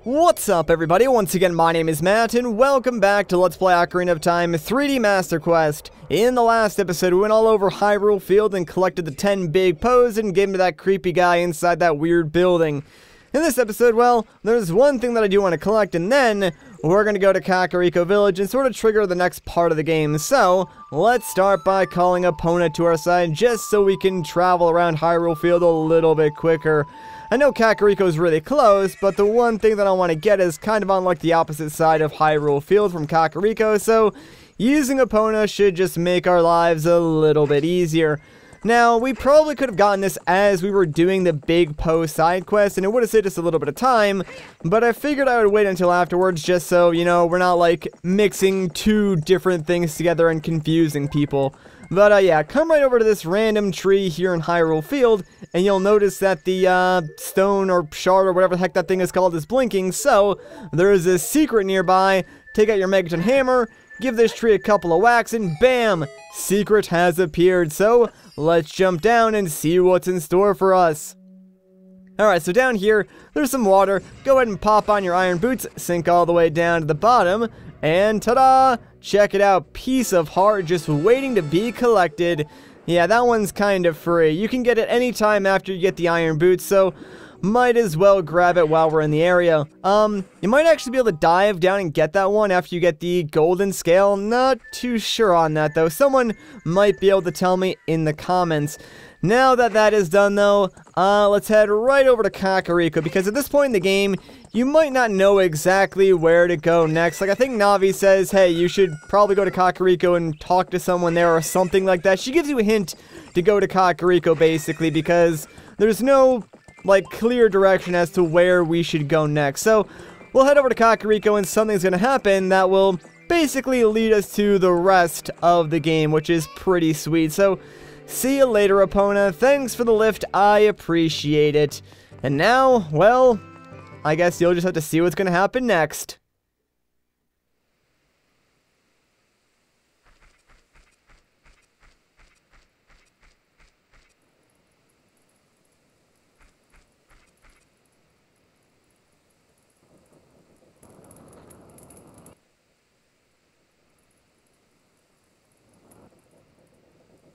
What's up, everybody? Once again, my name is Matt, and welcome back to Let's Play Ocarina of Time 3D Master Quest. In the last episode, we went all over Hyrule Field and collected the 10 big Poes and gave them to that creepy guy inside that weird building. In this episode, well, there's one thing that I do want to collect, and then we're going to go to Kakariko Village and sort of trigger the next part of the game. So, let's start by calling Epona to our side, just so we can travel around Hyrule Field a little bit quicker. I know Kakariko is really close, but the one thing that I want to get is kind of on like the opposite side of Hyrule Field from Kakariko, so using Epona should just make our lives a little bit easier. Now, we probably could have gotten this as we were doing the Big Poe side quest, and it would have saved us a little bit of time, but I figured I would wait until afterwards just so, you know, we're not like mixing two different things together and confusing people. But yeah, come right over to this random tree here in Hyrule Field, and you'll notice that the stone or shard or whatever the heck that thing is called is blinking, so there is a secret nearby. Take out your Megaton Hammer, give this tree a couple of whacks, and bam! Secret has appeared, so let's jump down and see what's in store for us. Alright, so down here, there's some water. Go ahead and pop on your iron boots, sink all the way down to the bottom, and ta-da! Check it out, piece of heart just waiting to be collected. Yeah, that one's kind of free. You can get it anytime after you get the iron boots, so might as well grab it while we're in the area. You might actually be able to dive down and get that one after you get the golden scale. Not too sure on that, though. Someone might be able to tell me in the comments. Now that that is done, though, let's head right over to Kakariko, because at this point in the game, you might not know exactly where to go next. Like, I think Navi says, hey, you should probably go to Kakariko and talk to someone there or something like that. She gives you a hint to go to Kakariko, basically, because there's no, like, clear direction as to where we should go next. So, we'll head over to Kakariko and something's gonna happen that will basically lead us to the rest of the game, which is pretty sweet. So, see you later, Epona. Thanks for the lift. I appreciate it. And now, well, I guess you'll just have to see what's gonna happen next.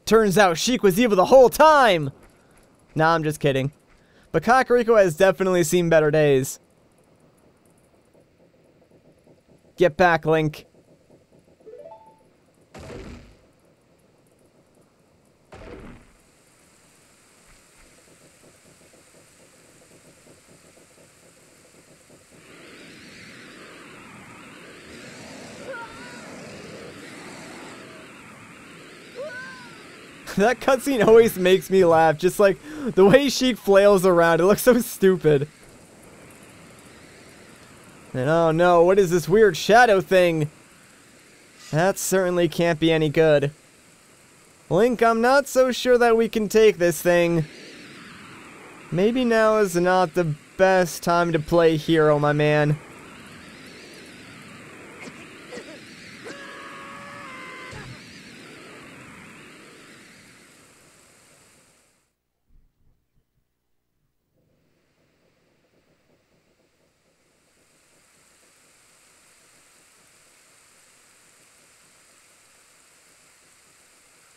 Turns out Sheik was evil the whole time! Nah, I'm just kidding. But Kakariko has definitely seen better days. Get back, Link. That cutscene always makes me laugh, just like the way Sheik flails around, it looks so stupid. And oh no, what is this weird shadow thing? That certainly can't be any good. Link, I'm not so sure that we can take this thing. Maybe now is not the best time to play hero, my man.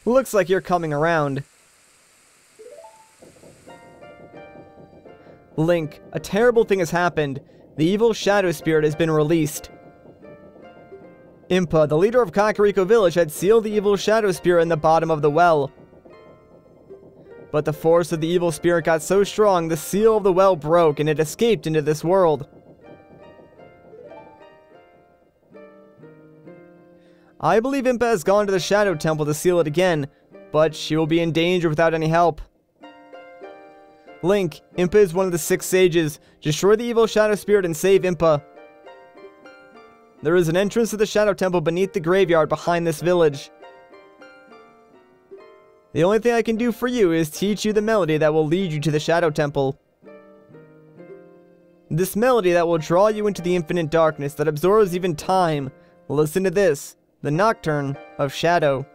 Looks like you're coming around. Link, a terrible thing has happened. The evil shadow spirit has been released. Impa, the leader of Kakariko Village, had sealed the evil shadow spirit in the bottom of the well. But the force of the evil spirit got so strong, the seal of the well broke and it escaped into this world. I believe Impa has gone to the Shadow Temple to seal it again, but she will be in danger without any help. Link, Impa is one of the 6 sages. Destroy the evil Shadow Spirit and save Impa. There is an entrance to the Shadow Temple beneath the graveyard behind this village. The only thing I can do for you is teach you the melody that will lead you to the Shadow Temple. This melody that will draw you into the infinite darkness that absorbs even time. Listen to this. The Nocturne of Shadow.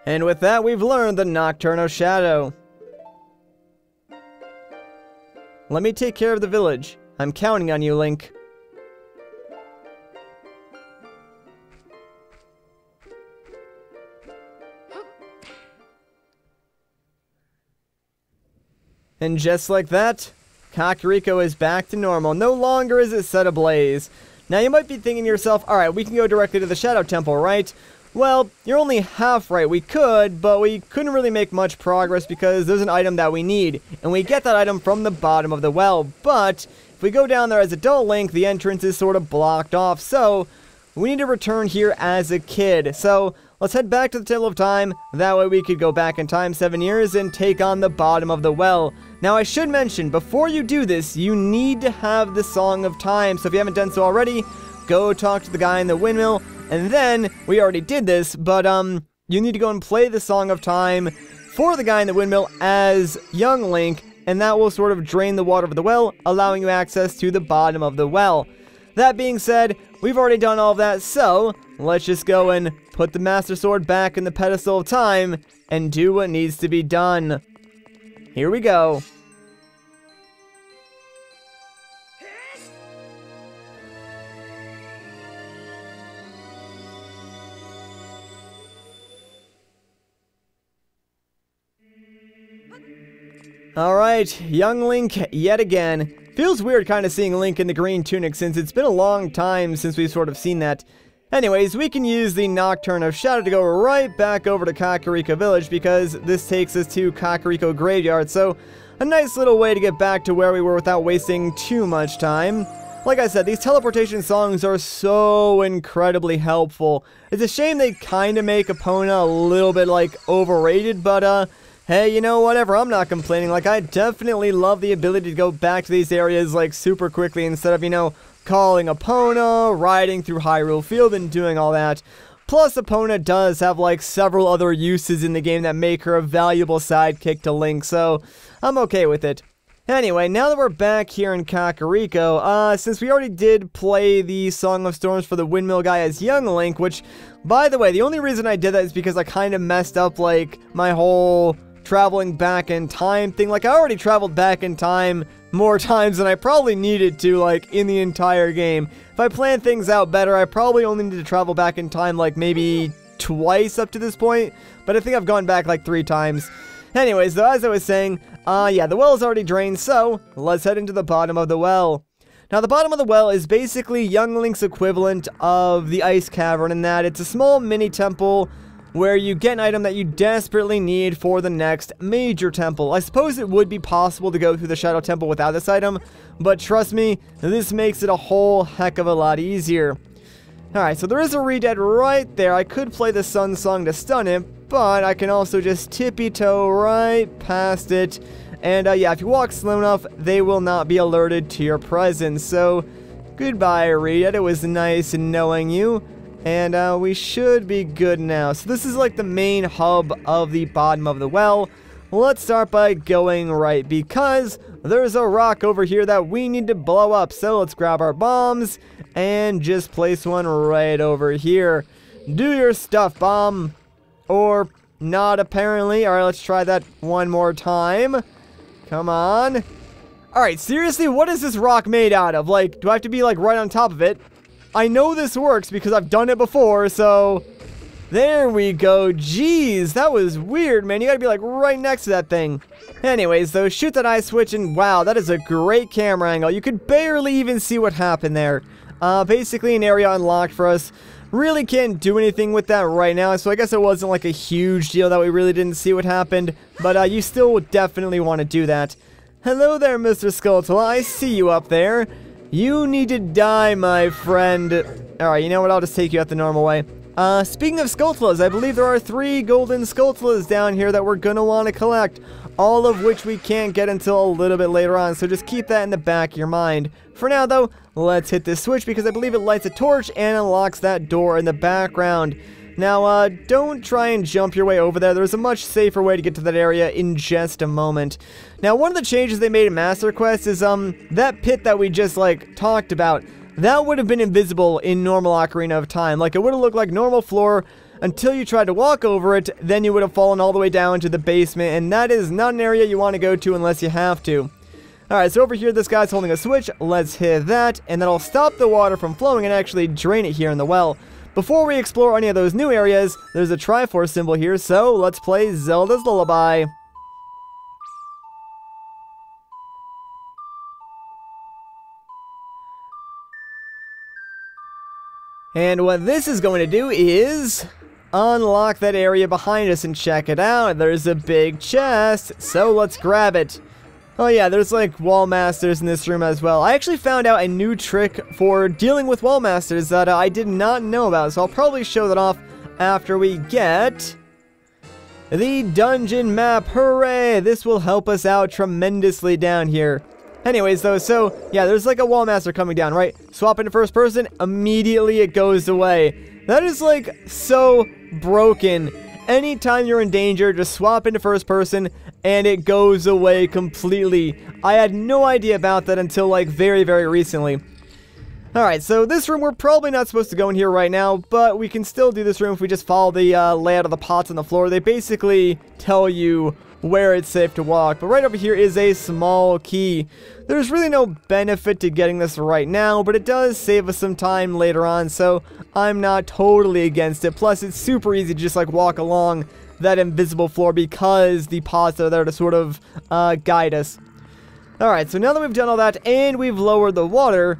And with that, we've learned the Nocturno Shadow. Let me take care of the village. I'm counting on you, Link. And just like that, Kakariko is back to normal. No longer is it set ablaze. Now you might be thinking to yourself, alright, we can go directly to the Shadow Temple, right? Well, you're only half right. We could, but we couldn't really make much progress because there's an item that we need. And we get that item from the bottom of the well. But if we go down there as adult Link, the entrance is sort of blocked off. So we need to return here as a kid. So let's head back to the Temple of Time. That way we could go back in time 7 years and take on the bottom of the well. Now I should mention, before you do this, you need to have the Song of Time. So if you haven't done so already, go talk to the guy in the windmill. And then, we already did this, but you need to go and play the Song of Time for the guy in the windmill as young Link. And that will sort of drain the water of the well, allowing you access to the bottom of the well. That being said, we've already done all of that, so let's just go and put the Master Sword back in the pedestal of time and do what needs to be done. Here we go. Alright, young Link yet again. Feels weird kind of seeing Link in the green tunic since it's been a long time since we've sort of seen that. Anyways, we can use the Nocturno Shadow to go right back over to Kakariko Village because this takes us to Kakariko Graveyard, so a nice little way to get back to where we were without wasting too much time. Like I said, these teleportation songs are so incredibly helpful. It's a shame they kind of make Epona a little bit, like, overrated, but, hey, you know, whatever, I'm not complaining. Like, I definitely love the ability to go back to these areas, like, super quickly instead of, you know, calling Epona, riding through Hyrule Field, and doing all that. Plus, Epona does have, like, several other uses in the game that make her a valuable sidekick to Link, so I'm okay with it. Anyway, now that we're back here in Kakariko, since we already did play the Song of Storms for the Windmill guy as young Link, which, by the way, the only reason I did that is because I kind of messed up, like, my whole traveling back in time thing. Like, I already traveled back in time more times than I probably needed to, like, in the entire game. If I plan things out better, I probably only need to travel back in time, like, maybe twice up to this point, but I think I've gone back, like, 3 times. Anyways, though, as I was saying, yeah, the well is already drained, so let's head into the bottom of the well. Now, the bottom of the well is basically young Link's equivalent of the Ice Cavern in that it's a small mini temple where you get an item that you desperately need for the next major temple. I suppose it would be possible to go through the Shadow Temple without this item, but trust me, this makes it a whole heck of a lot easier. Alright, so there is a Redead right there. I could play the Sun Song to stun it, but I can also just tippy-toe right past it. And yeah, if you walk slow enough, they will not be alerted to your presence. So, goodbye, Redead. It was nice knowing you. And we should be good now. So this is like the main hub of the bottom of the well. Let's start by going right because there's a rock over here that we need to blow up. So let's grab our bombs and just place one right over here. Do your stuff, bomb. Or not, apparently. Alright, let's try that one more time. Come on. Alright, seriously, what is this rock made out of? Like, do I have to be like right on top of it? I know this works because I've done it before, so there we go. Jeez, that was weird, man. You gotta be like right next to that thing. Anyways, though, shoot that eye switch and wow, that is a great camera angle. You could barely even see what happened there. Basically an area unlocked for us. Really can't do anything with that right now, so I guess it wasn't like a huge deal that we really didn't see what happened, but you still would definitely want to do that. Hello there, Mr. Skulltula. I see you up there. You need to die, my friend. Alright, you know what? I'll just take you out the normal way. Speaking of Skulltulas, I believe there are 3 golden Skulltulas down here that we're gonna want to collect. All of which we can't get until a little bit later on, so just keep that in the back of your mind. For now, though, let's hit this switch because I believe it lights a torch and unlocks that door in the background. Now, don't try and jump your way over there. There's a much safer way to get to that area in just a moment. Now, one of the changes they made in Master Quest is, that pit that we just, like, talked about. That would have been invisible in normal Ocarina of Time. Like, it would have looked like normal floor, until you tried to walk over it, then you would have fallen all the way down to the basement, and that is not an area you want to go to unless you have to. Alright, so over here this guy's holding a switch. Let's hit that, and that'll stop the water from flowing and actually drain it here in the well. Before we explore any of those new areas, there's a Triforce symbol here, so let's play Zelda's Lullaby. And what this is going to do is unlock that area behind us and check it out. There's a big chest, so let's grab it. Oh yeah, there's like wall masters in this room as well. I actually found out a new trick for dealing with wall masters that I did not know about, so I'll probably show that off after we get the dungeon map. Hooray! This will help us out tremendously down here. Anyways, though, so, yeah, there's like a wall master coming down, right? Swap into first person, immediately it goes away. That is, like, so broken. Anytime you're in danger, just swap into first person, and it goes away completely. I had no idea about that until, like, very, very recently. Alright, so this room, we're probably not supposed to go in here right now, but we can still do this room if we just follow the layout of the pots on the floor. They basically tell you where it's safe to walk. But right over here is a small key. There's really no benefit to getting this right now, but it does save us some time later on, so I'm not totally against it. Plus, it's super easy to just like walk along that invisible floor because the pots are there to sort of guide us. Alright, so now that we've done all that and we've lowered the water,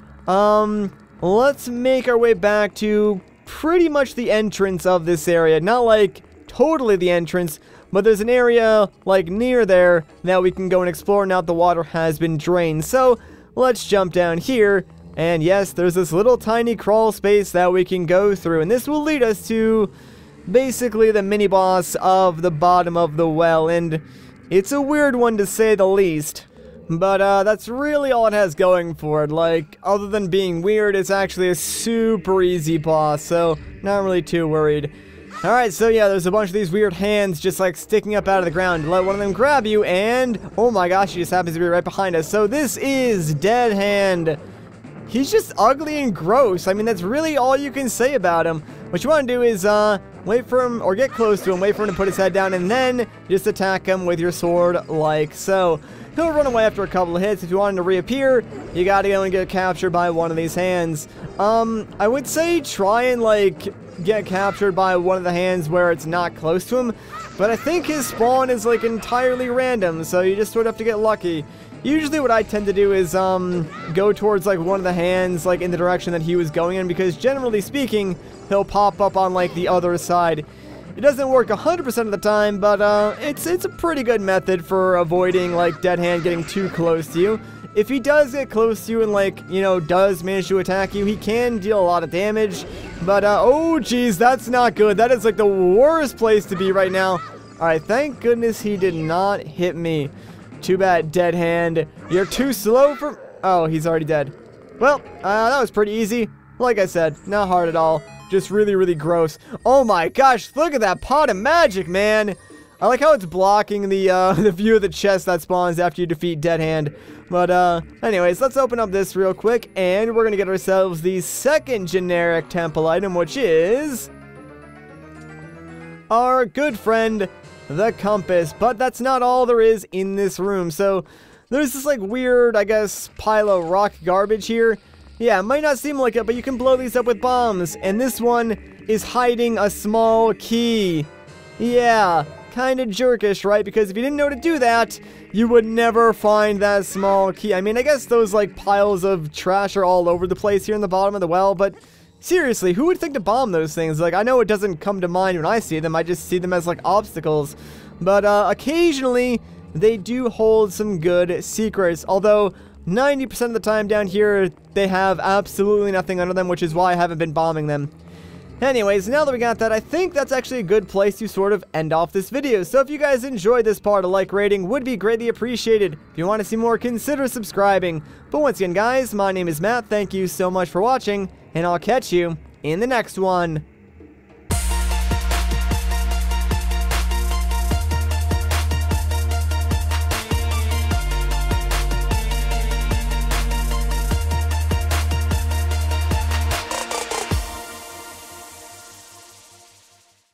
let's make our way back to pretty much the entrance of this area. Not like totally the entrance, but there's an area, like, near there that we can go and explore now that the water has been drained. So, let's jump down here. And yes, there's this little tiny crawl space that we can go through. And this will lead us to basically the mini-boss of the bottom of the well. And it's a weird one to say the least. But that's really all it has going for it. Like, other than being weird, it's actually a super easy boss. So, not really too worried. Alright, so yeah, there's a bunch of these weird hands just like sticking up out of the ground. Let one of them grab you, and oh my gosh, he just happens to be right behind us. So this is Dead Hand. He's just ugly and gross. I mean, that's really all you can say about him. What you want to do is wait for him, or get close to him, wait for him to put his head down, and then just attack him with your sword like so. He'll run away after a couple of hits. If you want him to reappear, you gotta go and get captured by one of these hands. I would say try and like get captured by one of the hands where it's not close to him, but I think his spawn is like entirely random, so you just sort of have to get lucky. Usually what I tend to do is go towards like one of the hands like in the direction that he was going in, because generally speaking he'll pop up on like the other side. It doesn't work 100% of the time, but it's a pretty good method for avoiding like Dead Hand getting too close to you. If he does get close to you and, like, you know, does manage to attack you, he can deal a lot of damage. But, oh, geez, that's not good. That is, like, the worst place to be right now. Alright, thank goodness he did not hit me. Too bad, Dead Hand. You're too slow for... Oh, he's already dead. Well, that was pretty easy. Like I said, not hard at all. Just really, really gross. Oh, my gosh, look at that pot of magic, man. I like how it's blocking the view of the chest that spawns after you defeat Dead Hand. But, anyways, let's open up this real quick, and we're gonna get ourselves the second generic temple item, which is our good friend, the compass. But that's not all there is in this room. So, there's this, like, weird, I guess, pile of rock garbage here. Yeah, it might not seem like it, but you can blow these up with bombs. And this one is hiding a small key. Yeah, kind of jerkish, right? Because if you didn't know to do that, you would never find that small key. I mean, I guess those, like, piles of trash are all over the place here in the bottom of the well, but seriously, who would think to bomb those things? Like, I know it doesn't come to mind when I see them. I just see them as, like, obstacles. But, occasionally, they do hold some good secrets. Although, 90% of the time down here, they have absolutely nothing under them, which is why I haven't been bombing them. Anyways, now that we got that, I think that's actually a good place to sort of end off this video. So if you guys enjoyed this part, a like rating would be greatly appreciated. If you want to see more, consider subscribing. But once again, guys, my name is Matt. Thank you so much for watching, and I'll catch you in the next one.